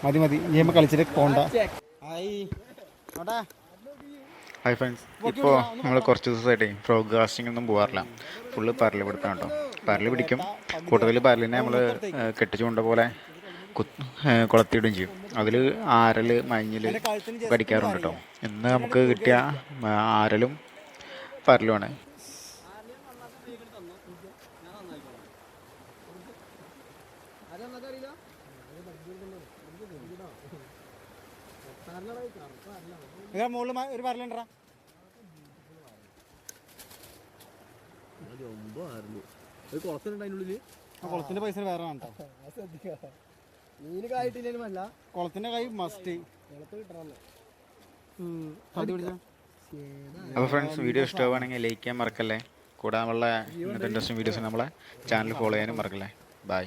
മതി മതി ഗെയിം കളിച്ചിട്ട് പോണ്ട. ഹായ് ഫ്രണ്ട്സ്, ഇപ്പോൾ നമ്മൾ കുറച്ച് ദിവസമായിട്ടേ ഫ്രോഗ് കാസ്റ്റിംഗ് ഒന്നും പോകാറില്ല. ഫുള്ള് പരല് പിടുത്തം കേട്ടോ. പരല് പിടിക്കും, കൂടുതൽ പരലിനെ നമ്മൾ കെട്ടിച്ചുകൊണ്ട പോലെ കുളത്തിയിടുകയും ചെയ്യും. അതിൽ ആരൽ മഞ്ഞിൽ കടിക്കാറുണ്ട് കേട്ടോ. ഇന്ന് നമുക്ക് കിട്ടിയ ആരലും പരലുമാണ്. മുകളിൽ ഒരു പരലുണ്ടാ കുളത്തിന്റെ പൈസ വേറെ കേട്ടോ. കുളത്തിന്റെ കൈ മസ്റ്റ്. അപ്പോൾ ഫ്രണ്ട്സ്, വീഡിയോ ഇഷ്ടമാണെങ്കിൽ ലൈക്ക് ചെയ്യാൻ മറക്കല്ലേ. കൂടാതെ നമ്മളെ ഇന്നത്തെ ഇൻട്രസ്റ്റിംഗ് വീഡിയോസ് നമ്മളെ ചാനൽ ഫോളോ ചെയ്യാനും മറക്കല്ലേ. ബൈ.